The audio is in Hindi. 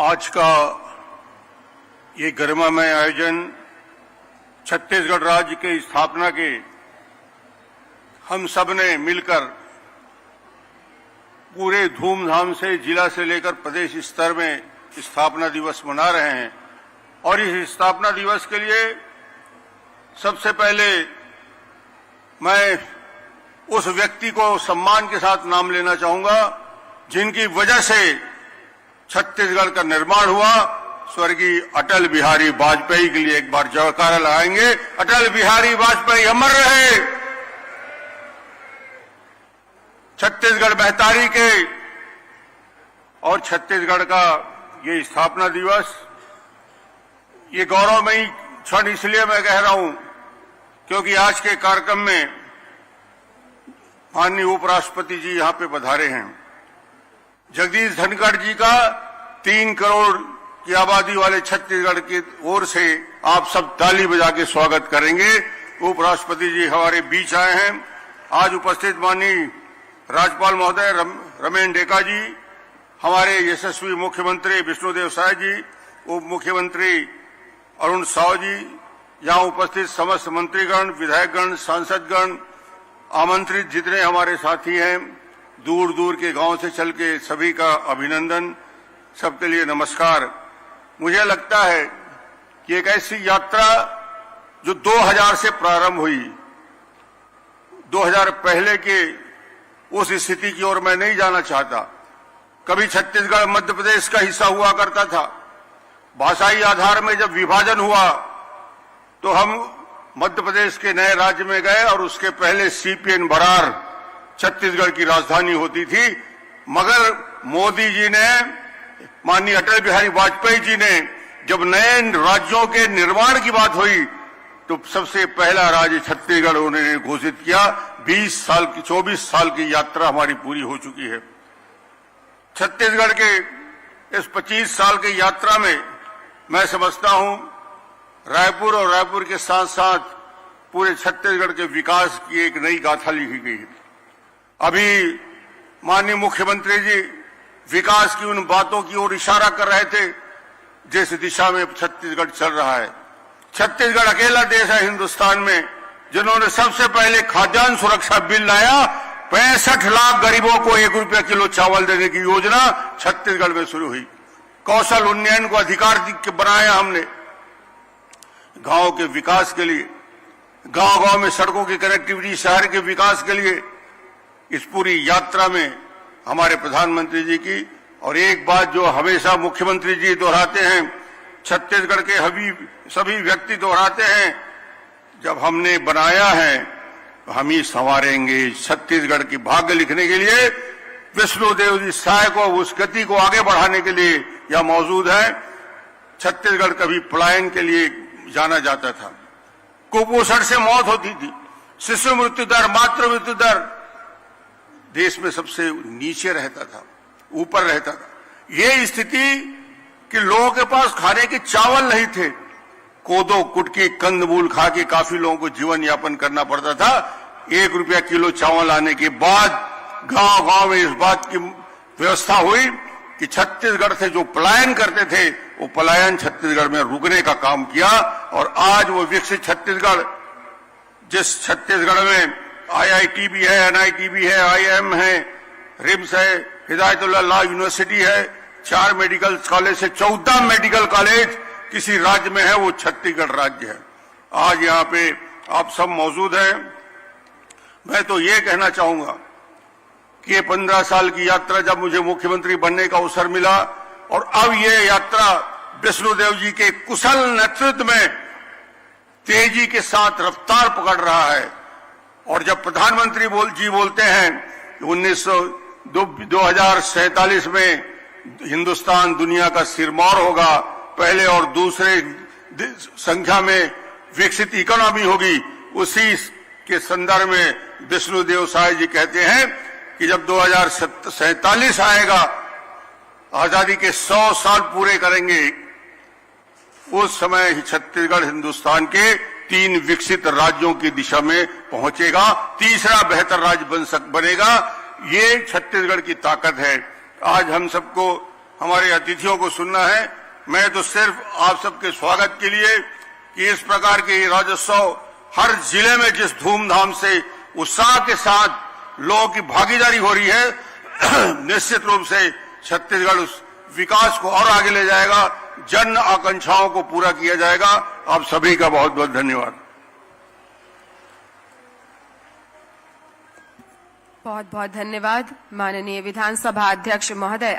आज का ये गरिमामय आयोजन छत्तीसगढ़ राज्य के स्थापना के हम सब ने मिलकर पूरे धूमधाम से जिला से लेकर प्रदेश स्तर में स्थापना दिवस मना रहे हैं। और इस स्थापना दिवस के लिए सबसे पहले मैं उस व्यक्ति को सम्मान के साथ नाम लेना चाहूंगा जिनकी वजह से छत्तीसगढ़ का निर्माण हुआ। स्वर्गीय अटल बिहारी वाजपेयी के लिए एक बार जयकारा लगाएंगे। अटल बिहारी वाजपेयी अमर रहे। छत्तीसगढ़ बेहतारी के और छत्तीसगढ़ का ये स्थापना दिवस, ये गौरवमयी क्षण इसलिए मैं कह रहा हूं क्योंकि आज के कार्यक्रम में माननीय उपराष्ट्रपति जी यहां पे पधारे हैं। जगदीश धनखड़ जी का 3 करोड़ की आबादी वाले छत्तीसगढ़ की ओर से आप सब ताली बजा के स्वागत करेंगे। उपराष्ट्रपति जी हमारे बीच आए हैं। आज उपस्थित माननीय राज्यपाल महोदय रमेन डेका जी, हमारे यशस्वी मुख्यमंत्री विष्णुदेव साय जी, उप मुख्यमंत्री अरुण साव जी, यहां उपस्थित समस्त मंत्रीगण, विधायकगण, सांसदगण, आमंत्रित जितने हमारे साथी हैं, दूर दूर के गांव से चल के सभी का अभिनंदन, सबके लिए नमस्कार। मुझे लगता है कि एक ऐसी यात्रा जो 2000 से प्रारंभ हुई, 2000 पहले के उस स्थिति की ओर मैं नहीं जाना चाहता। कभी छत्तीसगढ़ मध्य प्रदेश का हिस्सा हुआ करता था। भाषाई आधार में जब विभाजन हुआ तो हम मध्य प्रदेश के नए राज्य में गए और उसके पहले सीपीएन बरार छत्तीसगढ़ की राजधानी होती थी। मगर मोदी जी ने, माननीय अटल बिहारी वाजपेयी जी ने जब नए राज्यों के निर्माण की बात हुई तो सबसे पहला राज्य छत्तीसगढ़ उन्होंने घोषित किया। 24 साल की यात्रा हमारी पूरी हो चुकी है। छत्तीसगढ़ के इस 25 साल की यात्रा में मैं समझता हूं रायपुर और रायपुर के साथ साथ पूरे छत्तीसगढ़ के विकास की एक नई गाथा लिखी गई है। अभी माननीय मुख्यमंत्री जी विकास की उन बातों की ओर इशारा कर रहे थे जिस दिशा में छत्तीसगढ़ चल रहा है। छत्तीसगढ़ अकेला देश है हिंदुस्तान में जिन्होंने सबसे पहले खाद्यान्न सुरक्षा बिल लाया। 65 लाख गरीबों को 1 रुपया किलो चावल देने की योजना छत्तीसगढ़ में शुरू हुई। कौशल उन्नयन को अधिकार बनाया हमने। गांव के विकास के लिए, गांव-गांव में सड़कों की कनेक्टिविटी, शहर के विकास के लिए इस पूरी यात्रा में हमारे प्रधानमंत्री जी की, और एक बात जो हमेशा मुख्यमंत्री जी दोहराते हैं, छत्तीसगढ़ के सभी व्यक्ति दोहराते हैं, जब हमने बनाया है तो हम ही संवारेंगे। छत्तीसगढ़ की भाग्य लिखने के लिए विष्णुदेव जी साय को, उस गति को आगे बढ़ाने के लिए यह मौजूद है। छत्तीसगढ़ कभी पलायन के लिए जाना जाता था। कुपोषण से मौत होती थी। शिशु मृत्यु दर, मातृ मृत्यु दर देश में सबसे नीचे रहता था, ऊपर रहता था। ये स्थिति कि लोगों के पास खाने के चावल नहीं थे। कोदो, कुटकी, कंदमूल खा के काफी लोगों को जीवन यापन करना पड़ता था। 1 रुपया किलो चावल आने के बाद गांव-गांव में इस बात की व्यवस्था हुई कि छत्तीसगढ़ से जो पलायन करते थे वो पलायन छत्तीसगढ़ में रुकने का काम किया। और आज वो विकसित छत्तीसगढ़, जिस छत्तीसगढ़ में IIT भी है, NIT भी है, IIM है, रिम्स है, हिदायतुल्लाह लॉ यूनिवर्सिटी है, 4 मेडिकल कॉलेज से 14 मेडिकल कॉलेज किसी राज्य में है, वो छत्तीसगढ़ राज्य है। आज यहाँ पे आप सब मौजूद हैं। मैं तो ये कहना चाहूंगा कि ये 15 साल की यात्रा जब मुझे मुख्यमंत्री बनने का अवसर मिला और अब ये यात्रा विष्णुदेव जी के कुशल नेतृत्व में तेजी के साथ रफ्तार पकड़ रहा है। और जब प्रधानमंत्री जी बोलते हैं 2047 में हिंदुस्तान दुनिया का सिरमौर होगा, पहले और दूसरे संख्या में विकसित इकोनॉमी होगी, उसी के संदर्भ में विष्णुदेव साय जी कहते हैं कि जब 2047 आएगा, आजादी के 100 साल पूरे करेंगे, उस समय ही छत्तीसगढ़ हिंदुस्तान के 3 विकसित राज्यों की दिशा में पहुंचेगा, तीसरा बेहतर राज्य बनेगा। ये छत्तीसगढ़ की ताकत है। आज हम सबको हमारे अतिथियों को सुनना है। मैं तो सिर्फ आप सबके स्वागत के लिए कि इस प्रकार के राज्योत्सव हर जिले में जिस धूमधाम से उत्साह के साथ लोगों की भागीदारी हो रही है, निश्चित रूप से छत्तीसगढ़ उस विकास को और आगे ले जाएगा, जन आकांक्षाओं को पूरा किया जाएगा। आप सभी का बहुत बहुत धन्यवाद। बहुत बहुत धन्यवाद माननीय विधानसभा अध्यक्ष महोदय।